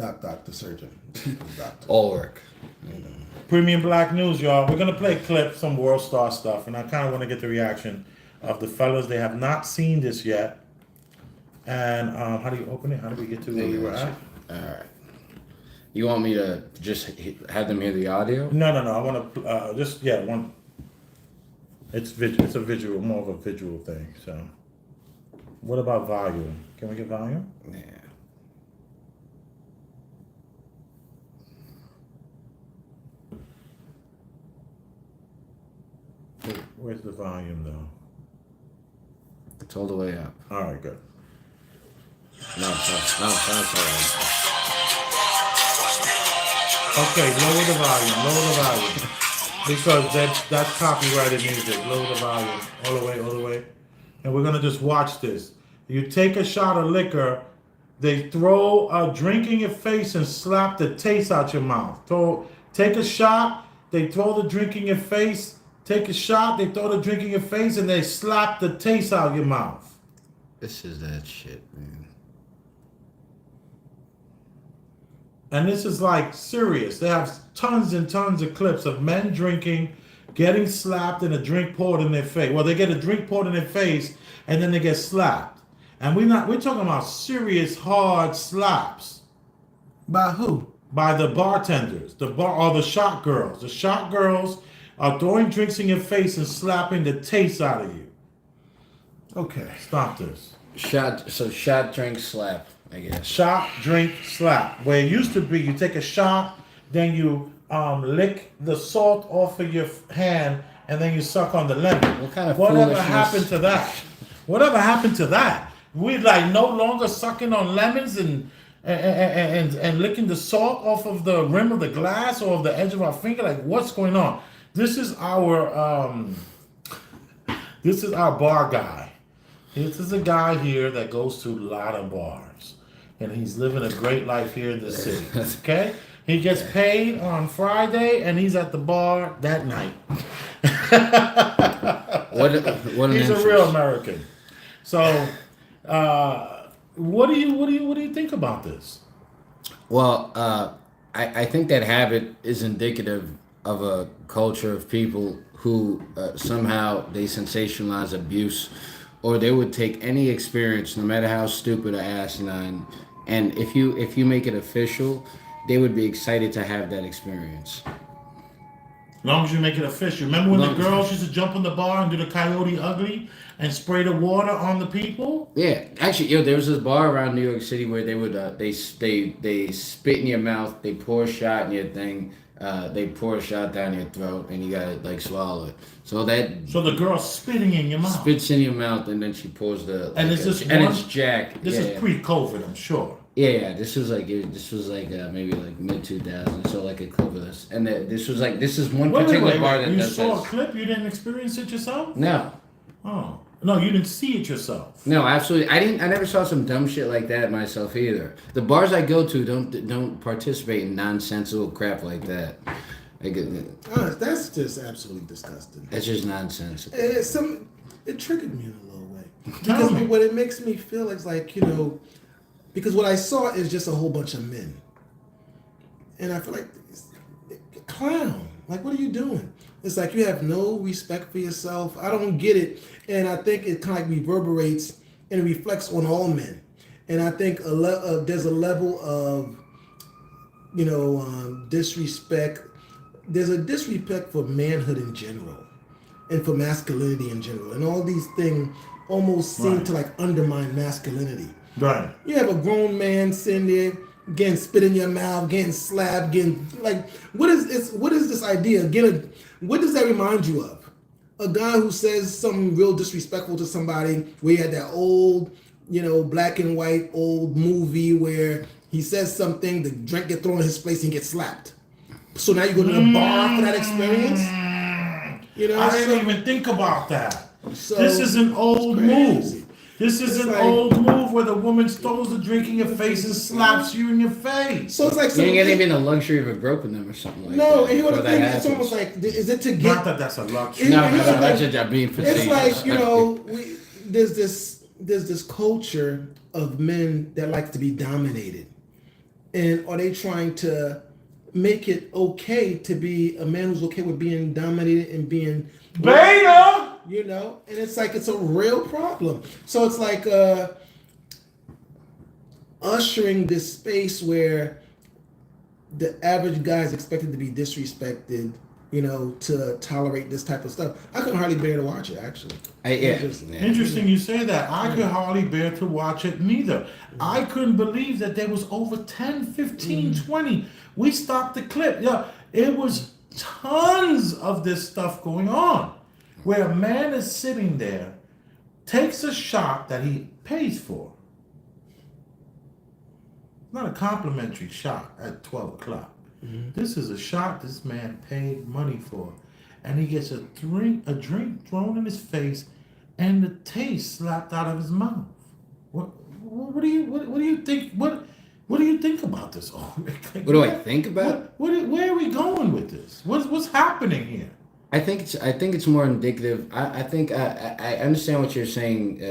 Doctor surgeon. People's doctor. All work. Premium Black News, y'all. We're gonna play a clip, some World Star stuff, and I kind of want to get the reaction of the fellas. They have not seen this yet. And how do you open it? How do we get to where we were at? All right. You want me to just have them hear the audio? No. I want to one. It's a visual, more of a visual thing. So, what about volume? Can we get volume? Yeah. Where's the volume though? It's all the way up. All right, good. No, it's all right. Okay, lower the volume, because that's copyrighted music. Lower the volume, all the way, and we're gonna just watch this. You take a shot of liquor, they throw a drink in your face and slap the taste out your mouth. Take a shot, they throw the drink in your face. Take a shot, they throw the drink in your face, and they slap the taste out your mouth. This is that shit, man. And this is like serious. They have tons and tons of clips of men drinking, getting slapped, and a drink poured in their face. Well, they get a drink poured in their face, and then they get slapped. And we're talking about serious, hard slaps. By who? By the bartenders, the shot girls. The shot girls are throwing drinks in your face and slapping the taste out of you. Okay. Stop this. Shot, drink, slap, I guess. Shot, drink, slap. Where it used to be, you take a shot, then you lick the salt off of your hand, and then you suck on the lemon. What kind of Whatever foolishness? happened to that? Whatever happened to that? We like no longer sucking on lemons and licking the salt off of the rim of the glass or of the edge of our finger. Like, what's going on? This is our bar guy. This is a guy here that goes to a lot of bars, and he's living a great life here in the city. Okay, he gets paid on Friday, and he's at the bar that night. What an He's interest. a real American. So, what do you think about this? Well, I think that habit is indicative of a culture of people who somehow they sensationalize abuse, or they would take any experience, no matter how stupid or asinine, and if you make it official, they would be excited to have that experience. As long as you make it official. Remember when the girls used to jump in the bar and do the coyote ugly and spray the water on the people? Yeah, actually, there was this bar around New York City where they would they spit in your mouth, they pour a shot in your thing, they pour a shot down your throat, and you gotta like swallow it. So the girl's spitting in your mouth. Spits in your mouth, and then she pours and it's Jack. This is pre-COVID, I'm sure. Yeah. This was like maybe like mid 2000s, so like a clip of this, and this is one particular bar that you saw a clip. You didn't experience it yourself? No. Oh no, you didn't see it yourself. No, absolutely. I never saw some dumb shit like that myself either. The bars I go to don't participate in nonsensical crap like that. That's just absolutely disgusting. That's just nonsensical. It triggered me in a little way because what it makes me feel is like, because what I saw is just a whole bunch of men, and I feel like clown. Like, what are you doing? It's like you have no respect for yourself. I don't get it, and I think it kind of like reverberates and reflects on all men. And I think there's a level of disrespect. There's a disrespect for manhood in general and for masculinity in general. And all these things almost seem to like undermine masculinity. Right. You have a grown man sitting there getting spit in your mouth, getting slapped, getting like, what is this idea? What does that remind you of? A guy who says something real disrespectful to somebody, where you had that old, black and white old movie where he says something, the drink gets thrown in his face and he gets slapped. So now you go to the bar for that experience? I didn't even think about that. So this is an old move. This is an old move where the woman throws the drink in your face and slaps you in your face. So it's like you ain't even the luxury of a groping them or something like that. No, and you want to think it's almost like, is it to get? Not that that's a luxury. No, that's just being facetious. It's like there's this culture of men that like to be dominated, And are they trying to make it okay to be a man who's okay with being dominated and being Beta? you know? And it's like it's a real problem. So it's like ushering this space where the average guy is expected to be disrespected, you know, to tolerate this type of stuff. I couldn't hardly bear to watch it, actually. Interesting you say that. I could hardly bear to watch it neither. I couldn't believe that there was over 10, 15, 20. We stopped the clip. Yeah, it was tons of this stuff going on where a man is sitting there, takes a shot that he pays for. Not a complimentary shot at 12 o'clock. This is a shot this man paid money for. And he gets a drink thrown in his face and the taste slapped out of his mouth. What do you think? What do you think about this? What do I think about? Where are we going with this? What's happening here? I think it's more indicative. I think I understand what you're saying,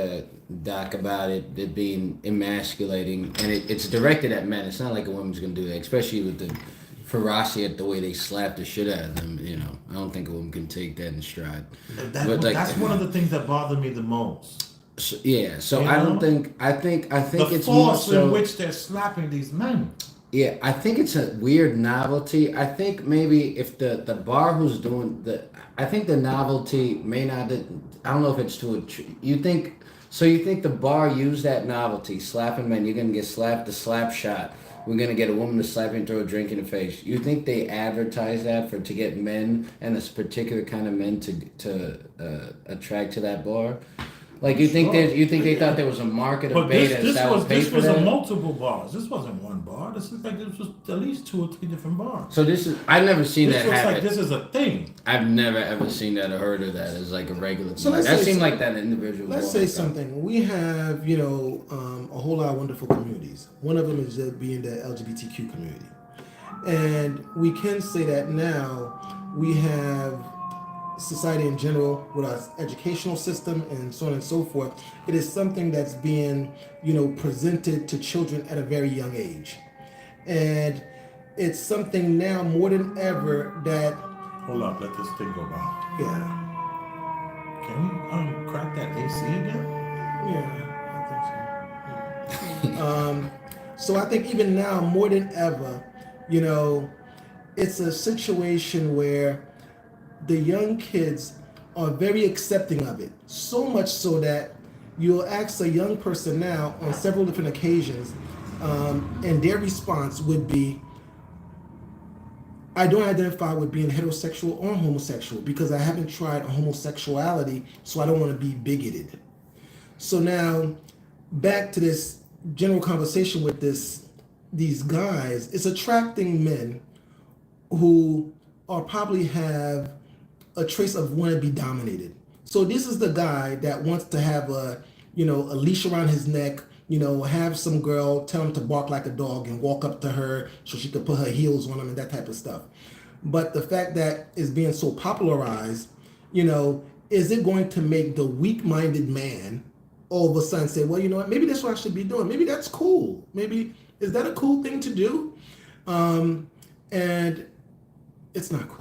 Doc, about it being emasculating, and it's directed at men. It's not like a woman's gonna do that, especially with the ferocity at the way they slap the shit out of them. You know, I don't think a woman can take that in stride. That's one of the things that bothered me the most. So, I don't think. I think the it's more force so in which they're slapping these men. Yeah, I think it's a weird novelty. I think maybe if the bar who's doing I think the novelty may not. I don't know if it's you think the bar used that novelty, slapping men. You're gonna get slapped, the slap shot. We're gonna get a woman to slap and throw a drink in the face. You think they advertise that to get men and this particular kind of men to attract to that bar? Like you think they thought there was a market of betas that would pay for that? This was a multiple bars. This wasn't one bar. This is like this was at least 2 or 3 different bars. So I've never seen that happen. This looks like this is a thing. I've never ever seen that or heard of that as like a regular thing. That seemed like that individual. Let's say something. We have, you know, a whole lot of wonderful communities. One of them is being the LGBTQ community. And we can say that now we have society in general with our educational system and so on and so forth. It is something that's being, you know, presented to children at a very young age. And it's something now more than ever that... Hold up, let this thing go by. Yeah. Can we crack that AC again? Yeah, I think so. So I think even now, more than ever, you know, it's a situation where the young kids are very accepting of it. So much so that you'll ask a young person now on several different occasions, and their response would be, I don't identify with being heterosexual or homosexual because I haven't tried homosexuality, so I don't want to be bigoted. So now, back to this general conversation with these guys, it's attracting men who are probably have a trace of want to be dominated. So this is the guy that wants to have a leash around his neck, you know, have some girl tell him to bark like a dog and walk up to her so she could put her heels on him and that type of stuff. But the fact that it's being so popularized, you know, is it going to make the weak-minded man all of a sudden say, well, you know what, maybe that's what I should be doing. Maybe that's cool. Maybe, is that a cool thing to do? And it's not cool.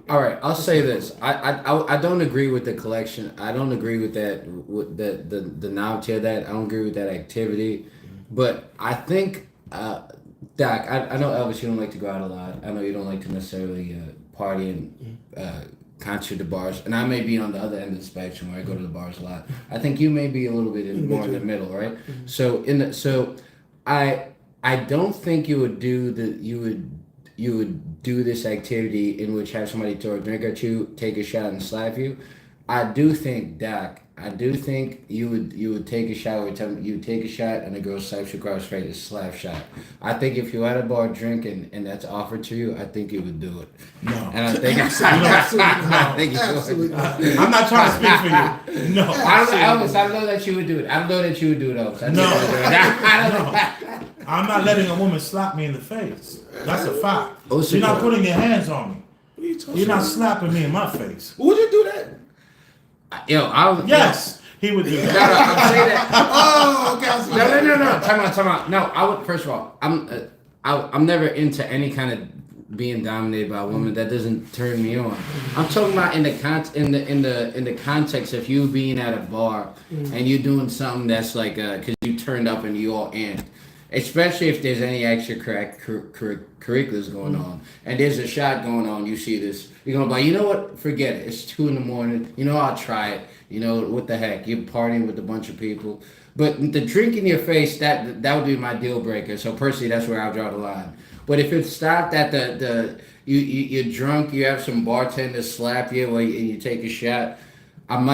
All right, I'll say this. I don't agree with the collection. I don't agree with that, with the novelty of that. I don't agree with that activity. But I think, Doc, I know, Elvis, you don't like to go out a lot. I know you don't like to necessarily party and concert to bars. And I may be on the other end of the spectrum where I go to the bars a lot. I think you may be a little bit more in the middle, right? Mm-hmm. So I don't think you would do this activity in which have somebody throw a drink at you, take a shot, and slap you. I do think, Doc, you would take a shot every time you would take a shot and a girl slaps you across the face, a slap shot. I think if you're at a bar drinking and that's offered to you, I think you would do it. No. And I think I think you would. I'm not trying to speak for you. No. Elvis, I don't know that you would do it. I don't know that you would do it, Elvis. I'm not letting a woman slap me in the face. That's a fact. Oh, so you're not putting your hands on me. You're not slapping me in my face. Would you do that? Yes, he would do that. No, I'm saying that. Oh, okay. No. Time out. No, I would. First of all, I'm never into any kind of being dominated by a woman. That doesn't turn me on. I'm talking about in the context of you being at a bar and you doing something that's like because you turned up and you all amped. Especially if there's any extra curriculars going on and there's a shot going on, you see this, you're gonna be like, you know what? Forget it. It's 2 a.m. You know, I'll try it. You know, what the heck? You're partying with a bunch of people. But the drink in your face, that would be my deal breaker. So personally, that's where I'll draw the line. But if it stopped at you're drunk, you have some bartender slap you and you take a shot, I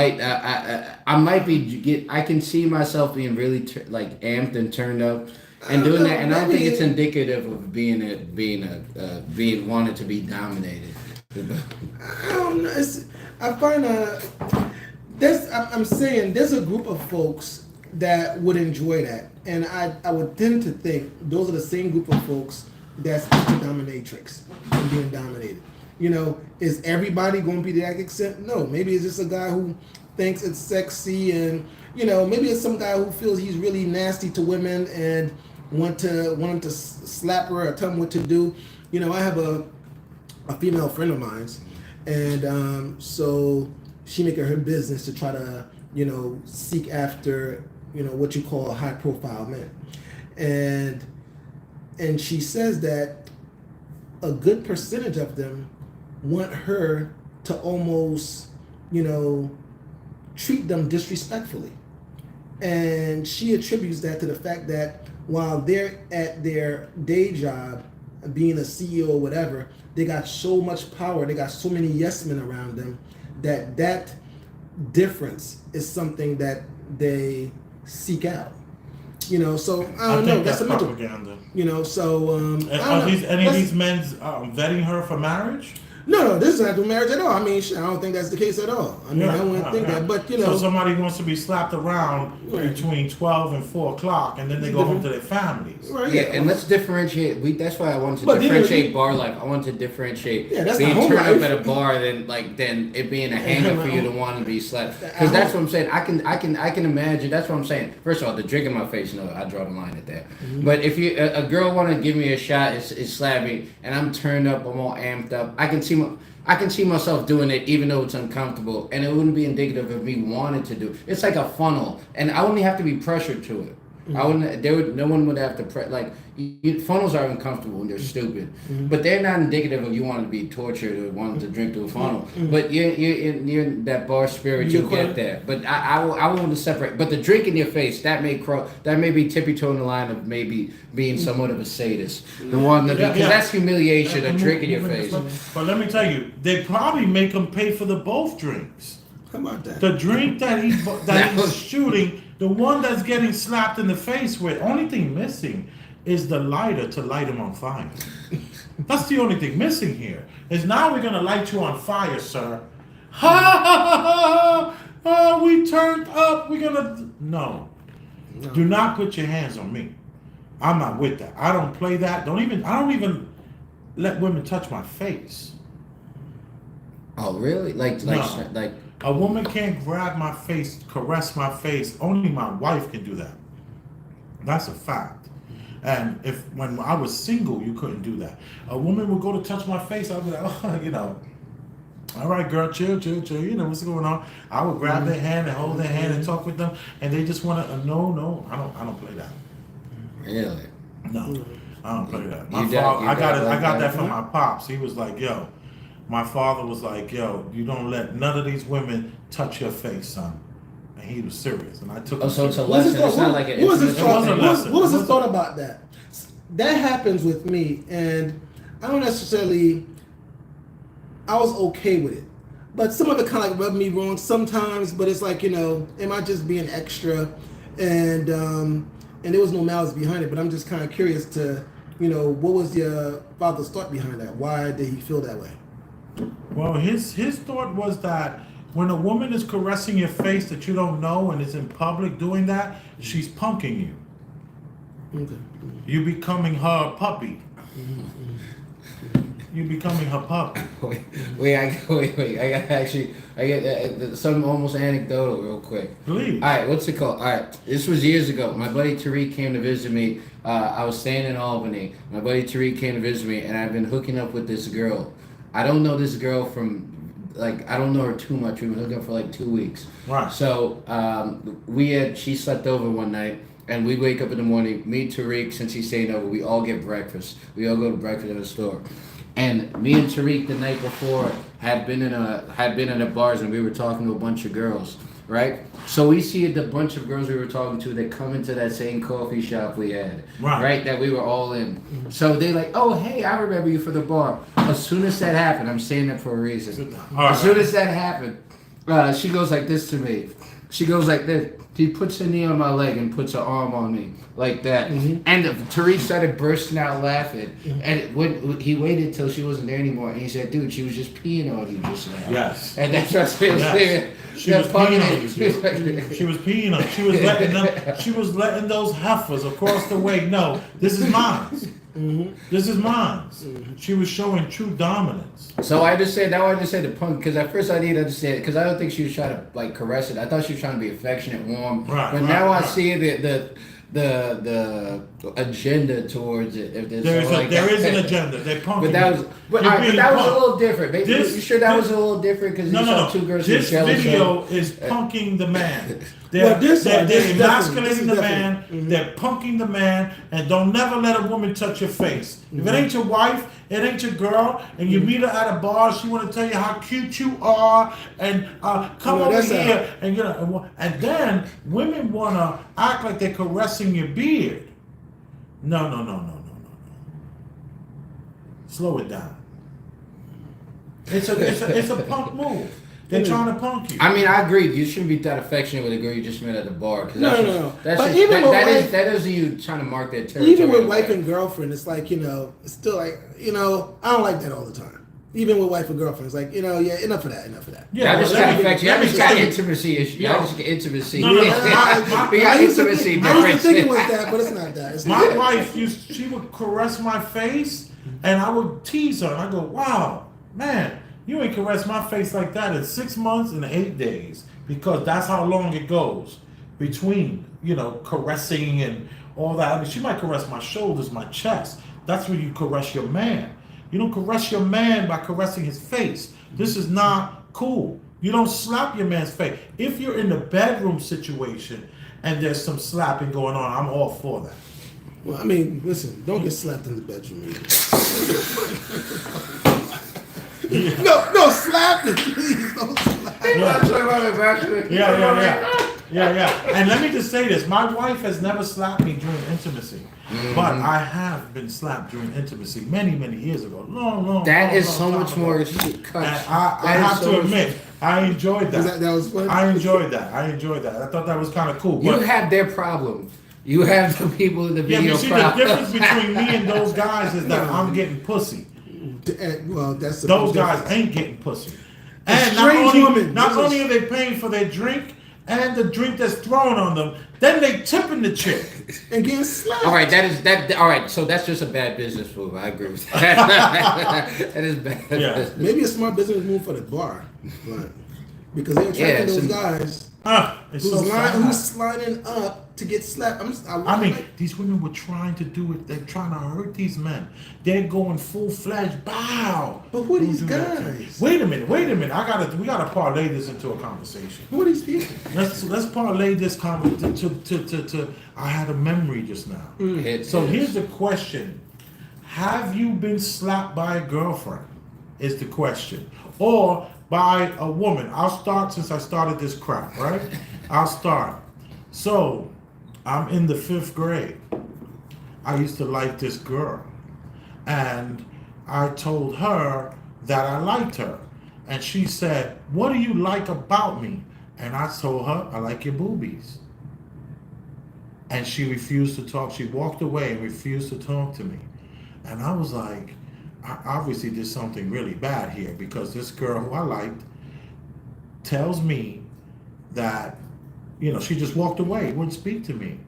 can see myself being really amped and turned up and doing that, and I don't think it's indicative of being wanted to be dominated. I don't know. I find I'm saying there's a group of folks that would enjoy that, and I would tend to think those are the same group of folks that's into dominatrix and being dominated. You know, is everybody going to be to that extent? No, maybe it's just a guy who thinks it's sexy, and you know, maybe it's some guy who feels he's really nasty to women and want him to slap her or tell him what to do. You know, I have a female friend of mine, and so she make it her business to try to, you know, seek after, you know, what you call high profile men, and she says that a good percentage of them want her to almost, you know, treat them disrespectfully. And she attributes that to the fact that while they're at their day job, being a CEO or whatever, they got so much power, they got so many yes men around them, that difference is something that they seek out. You know, so I don't know. That's a mental propaganda. You know, so are any of these men vetting her for marriage? No, this is not through marriage at all. I mean, I don't think that's the case at all. I mean, I wouldn't think that, but you know. So somebody wants to be slapped around between 12 and 4 o'clock, and then they go home to their families. Right, yeah, and let's differentiate. That's why I wanted to differentiate bar life. I wanted to differentiate being turned up at a bar than it being a hang-up for you to want to be slapped. Because that's what I'm saying. I can imagine. That's what I'm saying. First of all, the drink in my face. No, I draw the line at that. Mm-hmm. But if a girl want to give me a shot, it's slapping, and I'm turned up, I'm all amped up. I can see myself doing it even though it's uncomfortable, and it wouldn't be indicative of me wanting to do it. It's like a funnel, and I wouldn't have to be pressured to it. Mm-hmm. No one would have to funnels are uncomfortable and they're stupid, but they're not indicative of you wanting to be tortured or wanting to drink through a funnel. Mm-hmm. But you're in that bar spirit, you'll get there. But I want to separate. But the drink in your face, that may be tippy-toeing the line of maybe being somewhat of a sadist. The one because that's humiliation, a drink in your face. But let me tell you, they probably make them pay for the both drinks. How about that? The drink that he's shooting, the one that's getting slapped in the face with, only thing missing is the lighter to light him on fire. That's the only thing missing here. Is now we're gonna light you on fire, sir. Ha ha ha ha! Oh, we turned up. We're gonna no. Do not put your hands on me. I'm not with that. I don't play that. I don't even let women touch my face. Oh really? Like a woman can't grab my face, caress my face. Only my wife can do that. That's a fact. And when I was single, you couldn't do that. A woman would go to touch my face. I'd be like, oh, you know, all right, girl, chill. You know what's going on. I would grab their hand and hold their hand and talk with them, and they just want to. No, I don't play that. Really? No, I don't play that. My father, I got that from my pops. He was like, yo. My father was like, yo, you don't let none of these women touch your face, son. And he was serious. And I took him so it's a lesson. It's not like what was his thought about that? That happens with me, and I don't necessarily, I was okay with it. But some of it kind of like rubbed me wrong sometimes, but it's like, you know, am I just being extra? And there was no malice behind it, but I'm just kind of curious to, you know, what was your father's thought behind that? Why did he feel that way? Well, his thought was that when a woman is caressing your face that you don't know and is in public doing that, she's punking you. Okay. You becoming her puppy. you're becoming her puppet. Wait. I got something almost anecdotal real quick. Please. All right, what's it called? All right, this was years ago. My buddy Tariq came to visit me. I was staying in Albany. My buddy Tariq came to visit me, and I've been hooking up with this girl. I don't know this girl from, like, I don't know her too much. We've been hooking up for like 2 weeks. Right. So she slept over one night. And we wake up in the morning, me, Tariq, since he's staying over, we all get breakfast. We all go to breakfast at the store. And me and Tariq the night before had been in a bars and we were talking to a bunch of girls, right? So we see the bunch of girls we were talking to that come into that same coffee shop we had, right? That we were all in. So they like, oh, hey, I remember you for the bar. As soon as that happened, I'm saying that for a reason. As soon as that happened, she goes like this to me. She goes like this. She puts her knee on my leg and puts her arm on me like that. Mm-hmm. And Tariq started bursting out laughing. Mm-hmm. And when he waited till she wasn't there anymore, and he said, "Dude, she was just peeing on you just now." Yes. And that's what she was saying. She was peeing on you. She was peeing on you. She was letting them. She was letting those heifers across the way know this is mine. Mm-hmm. This is mine. Mm-hmm. She was showing true dominance. So I just said the punk, because at first I didn't understand it, because I don't think she was trying to like caress it. I thought she was trying to be affectionate, warm. But now I see the agenda towards it. If there is an agenda. They're punking. But that was a little different. Maybe you sure that was a little different because you saw two girls. This video is punking the man. They're emasculating the man. Mm-hmm. They're punking the man, and don't never let a woman touch your face. Mm-hmm. If it ain't your wife, it ain't your girl, and you meet her at a bar, she want to tell you how cute you are, and come over here, and and then women want to act like they're caressing your beard. No. Slow it down. It's a punk move. They're trying to punk you. I mean, I agree. You shouldn't be that affectionate with a girl you just met at the bar. No. That isn't you trying to mark that territory. Even with wife and girlfriend, it's like, it's still like, I don't like that all the time. Even with wife and girlfriend, it's like, enough of that. Yeah, I just got affection. I just got intimacy issues. I just get intimacy. No. I used to think it was that, but it's not that. My wife she would caress my face, and I would tease her, and I go, "Wow, man, you ain't caressed my face like that in 6 months and 8 days," because that's how long it goes between, caressing and all that. I mean, she might caress my shoulders, my chest. That's when you caress your man. You don't caress your man by caressing his face. This is not cool. You don't slap your man's face. If you're in the bedroom situation and there's some slapping going on, I'm all for that. Well, I mean, listen, don't get slapped in the bedroom either. No, slap it, please. Don't slap it. Yeah. And let me just say this. My wife has never slapped me during intimacy. Mm-hmm. But I have been slapped during intimacy many, many years ago. That is so much more. I have to admit, I enjoyed that. That was fun. I enjoyed that. I thought that was kind of cool. You have their problem. You have the people in the video. Yeah, but see, the difference between me and those guys is that I'm getting pussy. Well, that's those guys ain't getting pussy. And not only are they paying for their drink and the drink that's thrown on them, then they tipping the chick and getting slapped. All right, all right, so that's just a bad business move. I agree with that. That is bad. Yeah. Maybe a smart business move for the bar, but because they're attracting those guys who's sliding up to get slapped. These women were trying to do it. They're trying to hurt these men. They're going full-fledged. Bow. But who are these guys? Wait a minute. We gotta parlay this into a conversation. Who are these people? Let's parlay this conversation to. I had a memory just now. So here's the question: have you been slapped by a girlfriend? Is the question, or by a woman? I'll start since I started this crap. Right? I'll start. So, I'm in the 5th grade. I used to like this girl. And I told her that I liked her. And she said, "What do you like about me?" And I told her, "I like your boobies." And she refused to talk. She walked away and refused to talk to me. And I was like, I obviously did something really bad here, because this girl who I liked tells me that, she just walked away, wouldn't speak to me.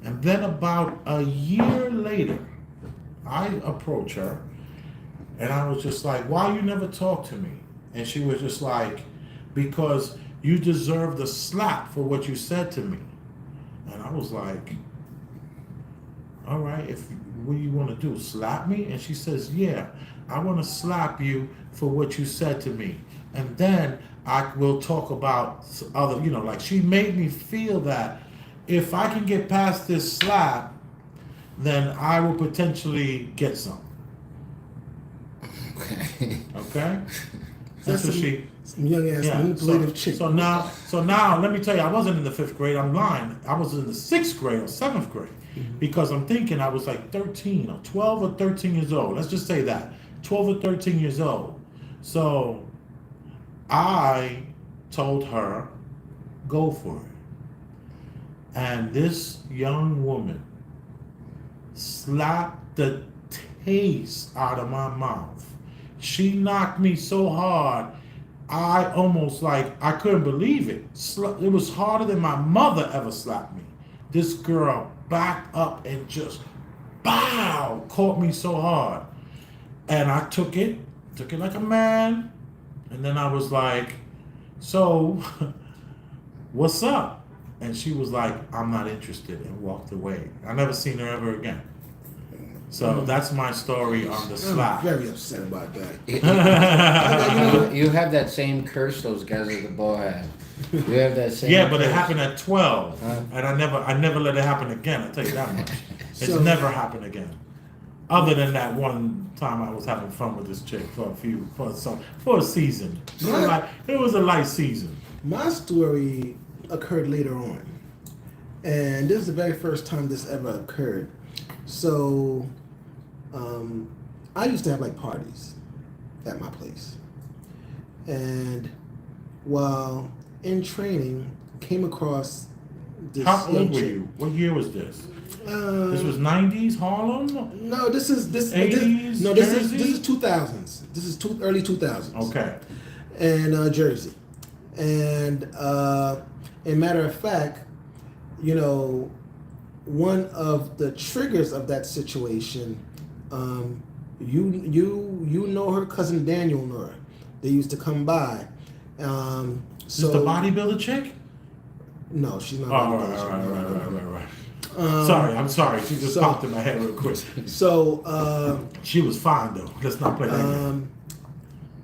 And then about a year later, I approach her And I was just like, why you never talk to me? And she was just like, because you deserve the slap for what you said to me. And I was like, all right, what do you want to do? Slap me? And she says, yeah, I want to slap you for what you said to me. And then I will talk about other, like she made me feel that if I can get past this slap, then I will potentially get some. Okay. Okay? That's what some young ass manipulative chick. So now, let me tell you, I wasn't in the 5th grade. I'm lying. I was in the 6th grade or 7th grade because I'm thinking I was like 13 or 12 or 13 years old. Let's just say that 12 or 13 years old. So I told her, go for it. And this young woman slapped the taste out of my mouth. She knocked me so hard, I almost I couldn't believe it. It was harder than my mother ever slapped me. This girl backed up and just, bow, caught me so hard. And I took it like a man. And then I was like, so, what's up? And she was like, I'm not interested, and walked away. I never seen her ever again. So that's my story on the slap. I'm very upset about that. You have that same curse those guys at the bar have. You have that same. Yeah, but curse. it happened at 12, and I never let it happen again. I tell you that much. It's never happened again. Other than that one time I was having fun with this chick for a season. It was a light season. My story occurred later on, and this is the very first time this ever occurred. So, I used to have parties at my place, and while in training, came across this. How old were you? What year was this? This was 90s Harlem? No, this is 80s. This is 2000s. This is early 2000s. Okay. And Jersey, and a matter of fact, one of the triggers of that situation, you know her cousin Daniel Nora. They used to come by. Is the bodybuilder chick? No, she's not. Right. I'm sorry. She just popped in my head real quick. So she was fine though. Let's not play that game.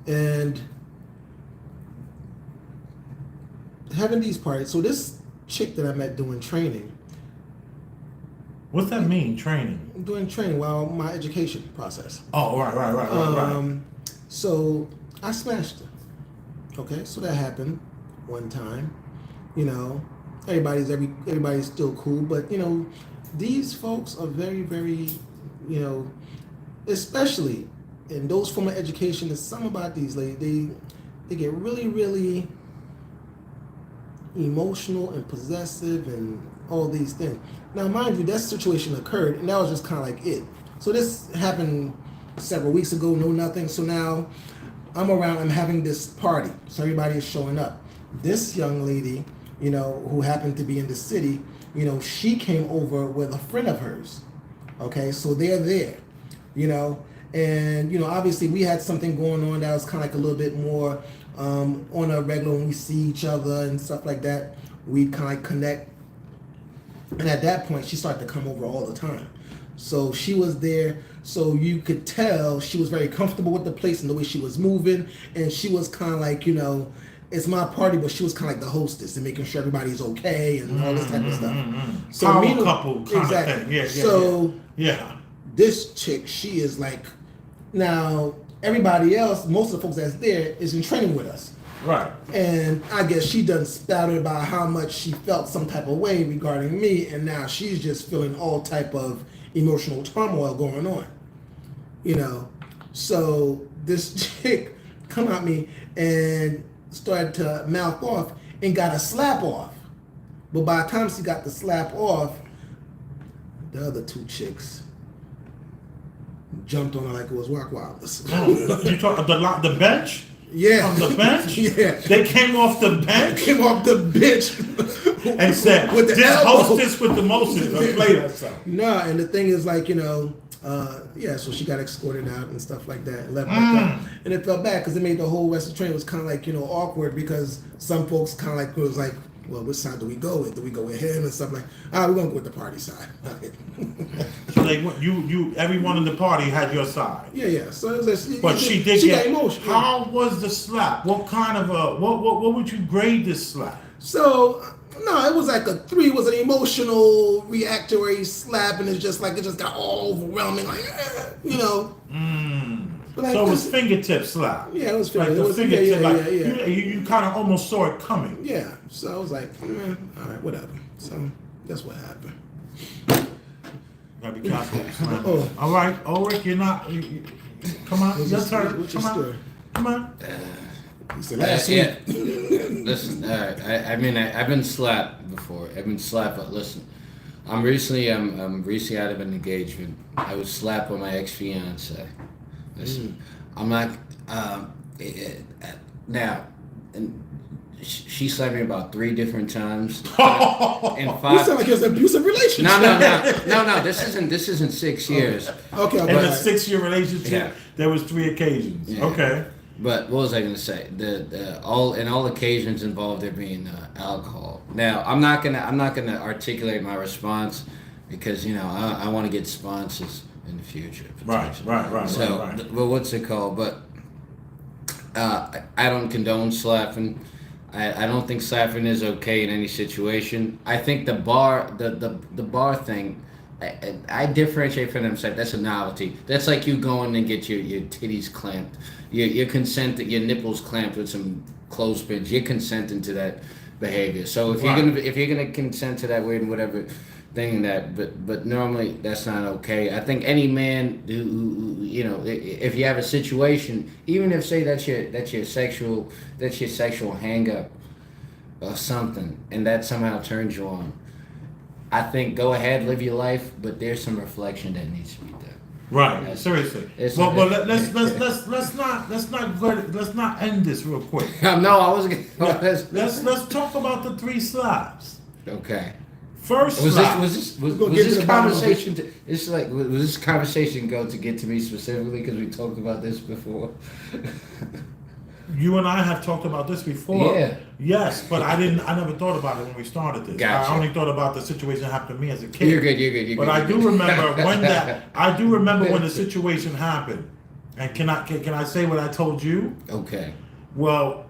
And having these parties. So this chick that I met doing training. What's that mean, training? Doing training while my education process. Oh, right. So I smashed her. Okay, so that happened one time. Everybody's still cool, but these folks are very, very, especially in those form of education. There's something about these ladies. They get really, really emotional and possessive and all these things. Now, mind you, that situation occurred, and that was just kind of it. So this happened several weeks ago, nothing. So now I'm around, I'm having this party. So everybody is showing up. This young lady, who happened to be in the city, she came over with a friend of hers. Okay, so they're there, and, obviously we had something going on that was kind of a little bit more on a regular when we see each other and stuff like that. We kind of connect. And at that point, she started to come over all the time. So she was there, so you could tell she was very comfortable with the place and the way she was moving. And she was kind of it's my party, but she was kind of the hostess and making sure everybody's okay and all this type of stuff. So power couple kind exactly. of thing. Yeah. So this chick, she is now everybody else, most of the folks that's there is in training with us. Right. And I guess she done spouted about how much she felt some type of way regarding me, and now she's just feeling all type of emotional turmoil going on. So this chick come at me and started to mouth off and got a slap off. But by the time she got the slap off, the other two chicks jumped on her like it was Rock Wilders. You talk the bench? Yeah. On the bench? Yeah. They came off the bench? Came off the bench. And said, with the this elbow. hostess with the mostest. Play that song. No, and the thing is Yeah, so she got escorted out and stuff like that, and left back up. And it felt bad because it made the whole rest of the train was kind of like, awkward because some folks kind of like was like, well, which side do we go with? Do we go with him and stuff like? We're gonna go with the party side. So they you everyone in the party had your side. Yeah. So it was But she did got get emotional. How was the slap? What kind of what would you grade this slap? So no, it was like a 3. It was an emotional reactory slap, and it just got all overwhelming, like But So it was fingertip slap. Yeah, it was Like fingertip. the fingertip. Yeah. You kind of almost saw it coming. Yeah. So I was like, all right, whatever. So that's what happened. Gotta be careful. Oh. All right, Ulrich, you're not. Come on, your turn. What's your Come story? on. Come on. He said last week. Listen, I mean, I've been slapped before. I've been slapped, but listen, I'm recently out of an engagement. I was slapped by my ex-fiance. Listen, I'm not now, and she slapped me about 3 different times. In 5. You sound like it was an abusive relationship. No. This isn't 6 years. Okay. In a 6-year relationship, there was 3 occasions. Yeah. Okay. But what was I going to say? All occasions involved there being alcohol. Now I'm not gonna articulate my response because I want to get sponsors in the future. Right. So, but what's it called? But I don't condone slapping. I don't think slapping is okay in any situation. I think the bar thing. I differentiate from them. Like that's a novelty. That's like you going and get your titties clamped, your your nipples clamped with some clothespins. You're consenting to that behavior. So if you're gonna consent to that weird whatever thing but normally that's not okay. I think any man who if you have a situation, even if say that's your sexual hang up or something, and that somehow turns you on. I think go ahead, live your life, but there's some reflection that needs to be done. Right, seriously. Let's not end this real quick. No, I wasn't. Let's talk about the 3 slaps. Okay. First Was slap. this conversation? It's like was this conversation going to get to me specifically because we talked about this before? You and I have talked about this before. Yeah. Yes, but I never thought about it when we started this. Gotcha. I only thought about the situation that happened to me as a kid. You're good. But I do remember when the situation happened. And can I say what I told you? Okay. Well,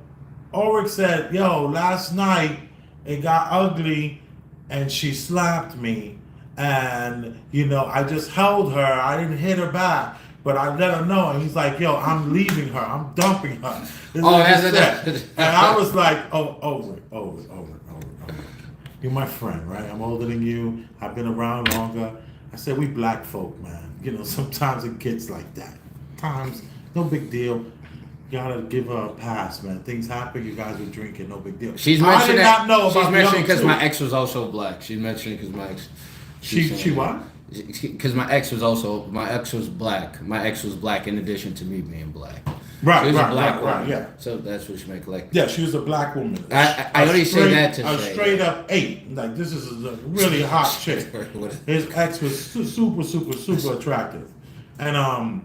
Ulrich said, "Yo, last night it got ugly, and she slapped me, and I just held her. I didn't hit her back." But I let her know, and he's like, "Yo, I'm leaving her. I'm dumping her." This is what he said. And I was like, "Oh, over. You're my friend, right? I'm older than you. I've been around longer." I said, "We black folk, man. Sometimes it gets like that. Times, no big deal. You gotta give her a pass, man. Things happen. You guys were drinking, no big deal." She's mentioning not know about she's mentioning because two. my ex was also black. She's mentioning because my ex. She what? Because my ex was black. My ex was black in addition to me being black. Right, she was right, a black right, woman. right, yeah. So that's what she meant like. Yeah, she was a black woman. I only say that to a say straight up 8. Like this is a really hot chick. His ex was super attractive, and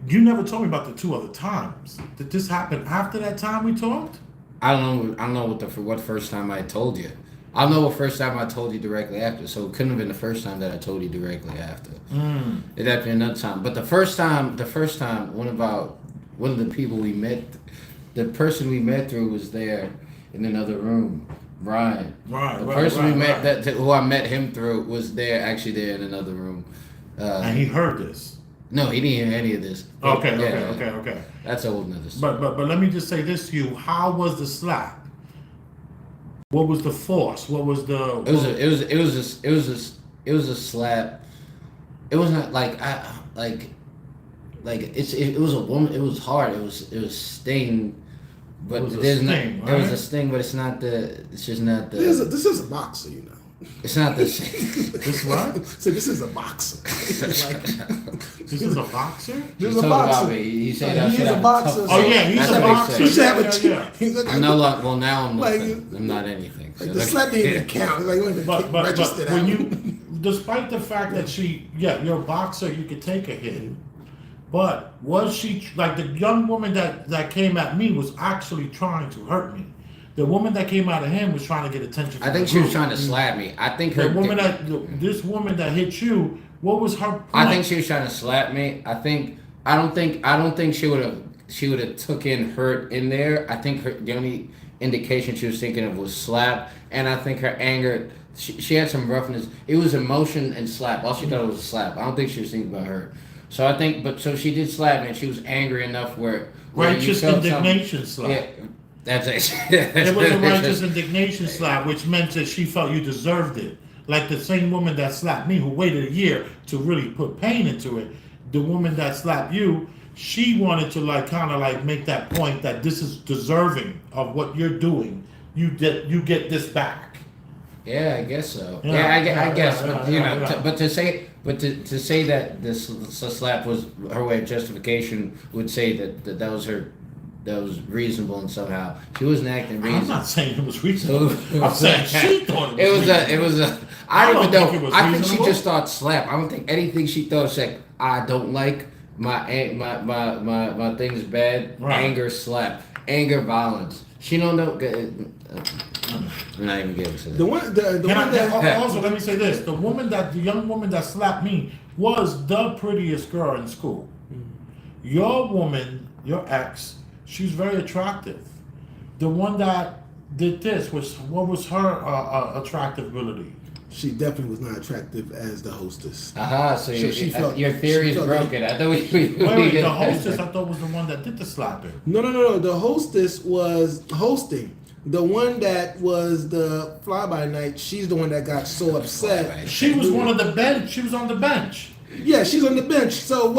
you never told me about the 2 other times. Did this happen after that time we talked? I don't know what first time I told you. I don't know what first time I told you directly after. So it couldn't have been the first time that I told you directly after. It had to be another time. But the first time, one of the people we met, the person we met through was there in another room. Brian. The person we met who I met him through was actually there in another room. And he heard this. No, he didn't hear any of this. Okay. That's old news. But let me just say this to you. How was the slap? What was the force? What was the? It was a slap. It wasn't like it was a woman. It was hard. It was sting. But It was a there's sting, no. There was right? a sting, but it's not the. It's just not the. This is a boxer, It's not the same. This what? So this is a boxer. This is a boxer? This is a boxer. He said He is a boxer. Oh yeah, he's That's a what he boxer. said. He should have a Yeah. He's like, I'm no longer. Well, now I'm Like, nothing. I'm not anything. So the slap didn't even count. Like, But registered when out. you despite the fact that you're a boxer, you could take a hit. But was she, like the young woman that came at me was actually trying to hurt me. The woman that came out of him was trying to get attention from I think the she was group. trying to slap me. I think her This woman that hit you, what was her point? I think she was trying to slap me. I don't think she would have took in hurt in there. I think the only indication she was thinking of was slap, and I think her anger. She had some roughness. It was emotion and slap. All she thought was a slap. I don't think she was thinking about hurt. So I think, so she did slap me, and she was angry enough where righteous indignation slap. Yeah, that's it. It was a righteous indignation slap, which meant that she felt you deserved it. Like the same woman that slapped me, who waited a year to really put pain into it. The woman that slapped you, she wanted to kind of make that point that this is deserving of what you're doing. You get this back. Yeah, I guess so. I guess, but to say that this slap was her way of justification would say that was her. That was reasonable, and somehow she wasn't acting reasonable. I'm not saying it was reasonable. I'm saying she thought it was. Reasonable. It was a. I don't even know. I think she reasonable. just thought slap. I don't think anything she thought was like, I don't like my things bad. Right. Anger, slap, anger, violence. She don't know. I'm not even getting to that. The one that Also, let me say this: the young woman that slapped me was the prettiest girl in school. Your woman, your ex, she's very attractive. The one that did this what was her attractive ability? she definitely was not attractive as the hostess. So your theory is broken. I thought we the hostess I thought was the one that did the slapping. No. The hostess was hosting. The one that was the fly-by-night, she's the one that got so upset. She was one of the bench. She was on the bench. Yeah, she's on the bench. So,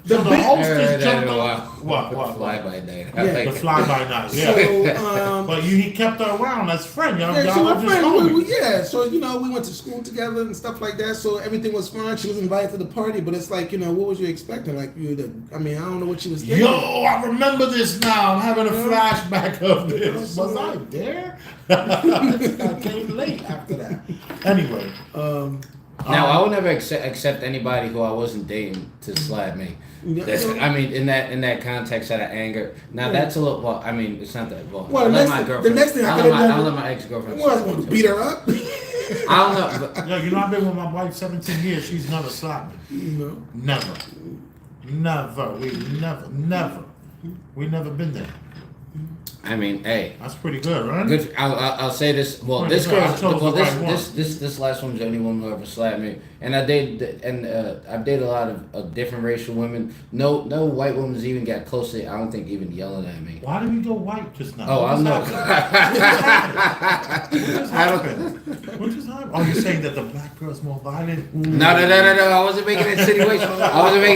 the hostess jumped on. What? Fly-by-night. Yeah, the fly-by-night. Yeah. So, but he kept her around as friend. Yeah, she was friend. Yeah, so we went to school together and stuff like that. So everything was fine. She was invited to the party, but it's like, what was you expecting? Like I don't know what she was thinking. Yo, I remember this now. I'm having a flashback of this. Was I there? I came late after that. Anyway. Now I would never accept anybody who I wasn't dating to slap me. In that context, out of anger. Now that's a little. Well, it's not that. Well, the next thing I don't let my ex-girlfriend. I was going to beat her up. I don't know. But, I've been with my wife 17 years. She's never slapped me. No. Never. We never been there. Hey, that's pretty good, right? Good. I'll say this. Well, this last one's the only woman who ever slapped me, and I've dated a lot of different racial women. No white woman's even got close to. I don't think even yelling at me. Why did we go white just now? Oh, I'm not. What just happened? Oh, you're saying that the black girl's more violent? No. I wasn't making an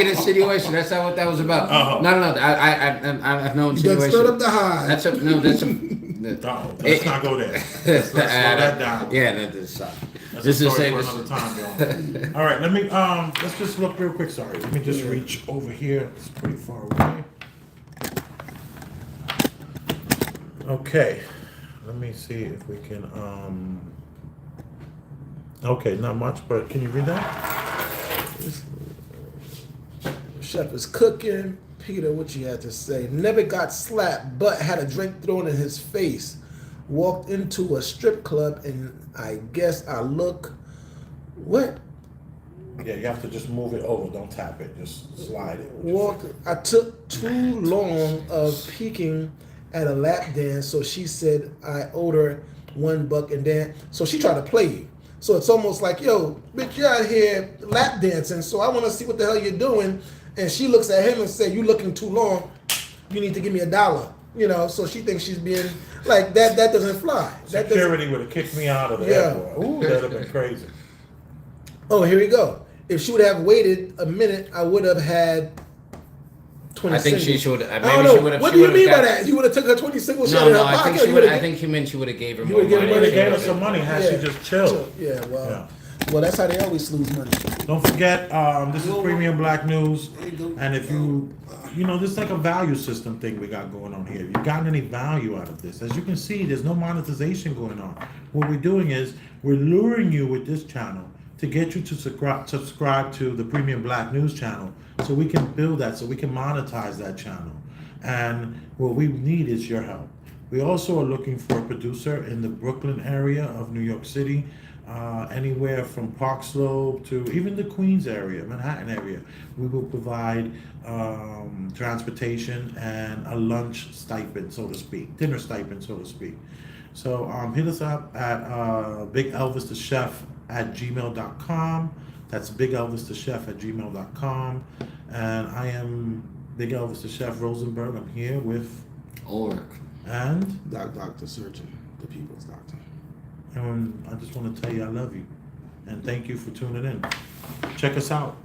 insinuation. That's not what that was about. Uh-huh. No. I have no insinuation. You stirred up the high. Let's not go there. Let's slow that down. Yeah, this is for another time, y'all. All right, let me let's just look real quick. Sorry, let me just reach over here. It's pretty far away. Okay, let me see if we can. Okay, not much, but can you read that? Chef is cooking. Peter, what you had to say? Never got slapped, but had a drink thrown in his face. Walked into a strip club, and I guess I look. What? Yeah, you have to just move it over. Don't tap it. Just slide it. I took too long of peeking at a lap dance, so she said I owed her $1 and then. So she tried to play you. So it's almost like, yo, bitch, you're out here lap dancing, so I want to see what the hell you're doing. And she looks at him and says, "You looking too long. You need to give me $1." So she thinks she's being like that. That doesn't fly. Security would have kicked me out of the airport. Ooh, that'd have been crazy. Oh, here we go. If she would have waited a minute, I would have had 20 I think singles. she should. I don't know. What do you mean by that? You would have took her 20 singles. No. I think she would. I think he meant she would have gave her more money. Would have gave her some money had she just chilled. Yeah. Well, that's how they always lose money. Don't forget, this is Premium Black News, and if this is like a value system thing we got going on here. If you've gotten any value out of this, as you can see, there's no monetization going on. What we're doing is we're luring you with this channel to to get you to subscribe to the Premium Black News channel, so we can build that, so we can monetize that channel. And what we need is your help. We also are looking for a producer in the Brooklyn area of New York City, anywhere from Park Slope to even the Queens area, Manhattan area. We will provide transportation and a lunch stipend, so to speak, dinner stipend, so to speak. So hit us up at Big Elvis the Chef at gmail.com. That's Big Elvis the Chef at gmail.com. And I am Big Elvis the Chef Rosenberg. I'm here with Ulrich. And Dr. Surgeon, the people's doctor. And I just want to tell you I love you. And thank you for tuning in. Check us out.